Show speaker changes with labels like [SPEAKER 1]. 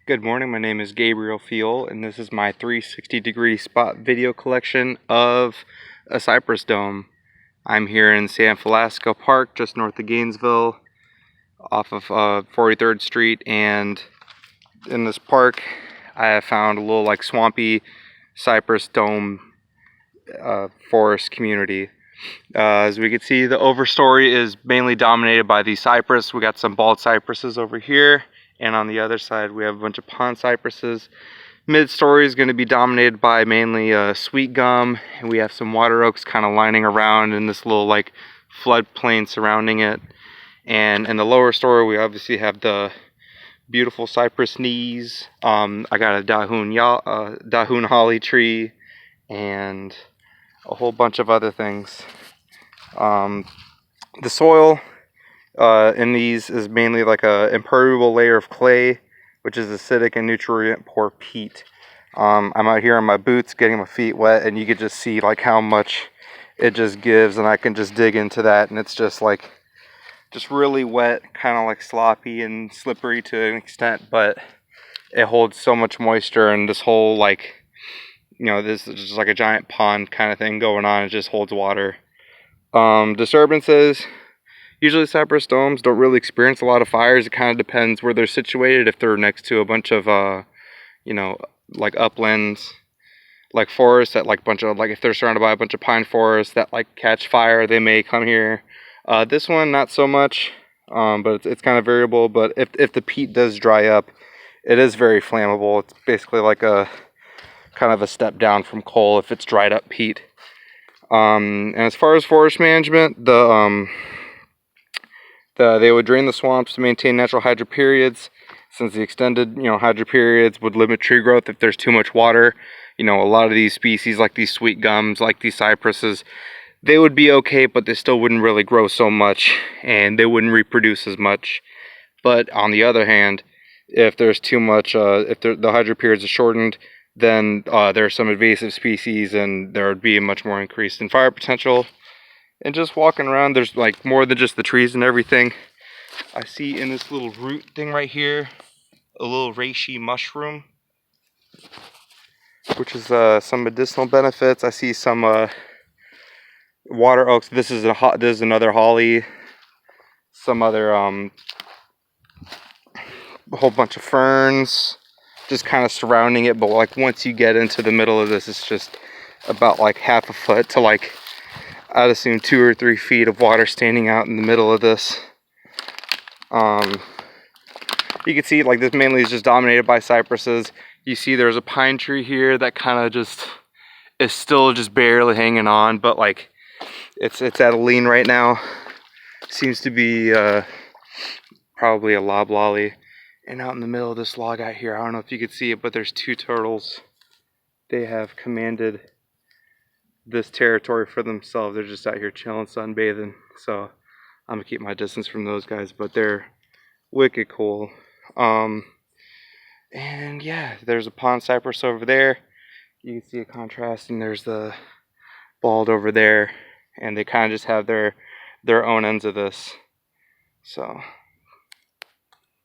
[SPEAKER 1] Good morning, my name is Gabriel Fiol, and this is my 360-degree spot video collection of a cypress dome. I'm here in San Felasco Park, just north of Gainesville, off of 43rd Street, and in this park I have found a little swampy Cypress Dome Forest Community. As we can see, the overstory is mainly dominated by the cypress. We got some bald cypresses over here, and on the other side we have a bunch of pond cypresses. Mid-story is going to be dominated by mainly sweet gum, and we have some water oaks kind of lining around in this little floodplain surrounding it. And in the lower story we obviously have the beautiful cypress knees. I got a Dahoon holly tree and a whole bunch of other things. The soil in these is mainly like a impermeable layer of clay, which is acidic and nutrient poor peat. I'm out here in my boots getting my feet wet, and you could just see how much it just gives, and I can just dig into that, and it's just really wet, kind of sloppy and slippery to an extent, but it holds so much moisture, and this whole this is just like a giant pond kind of thing going on. It just holds water. Disturbances. Usually cypress domes don't really experience a lot of fires. It kind of depends where they're situated. If they're next to a bunch of, uplands, forests that if they're surrounded by a bunch of pine forests that catch fire, they may come here. This one, not so much, but it's kind of variable. But if the peat does dry up, it is very flammable. It's basically like a kind of a step down from coal if it's dried up peat. And as far as forest management, they would drain the swamps to maintain natural hydro periods, since the extended hydro periods would limit tree growth if there's too much water. A lot of these species, like these sweet gums, like these cypresses, they would be okay, but they still wouldn't really grow so much, and they wouldn't reproduce as much. But on the other hand, if there's too much, the hydro periods are shortened, then there are some invasive species, and there would be a much more increase in fire potential. And just walking around, there's more than just the trees and everything. I see in this little root thing right here a little reishi mushroom, which is some medicinal benefits. I see some water oaks. This is another holly. Some other a whole bunch of ferns, just kind of surrounding it. But once you get into the middle of this, it's just about half a foot to I'd assume 2 or 3 feet of water standing out in the middle of this. You can see this mainly is just dominated by cypresses. You see there's a pine tree here that kind of just is still just barely hanging on, but it's at a lean right now. Seems to be probably a loblolly. And out in the middle of this log out here, I don't know if you could see it, but there's 2 turtles. They have commanded this territory for themselves. They're just out here chilling, sunbathing. So I'm gonna keep my distance from those guys, but they're wicked cool. And yeah, there's a pond cypress over there. You can see a contrast, and there's the bald over there, and they kind of just have their own ends of this. So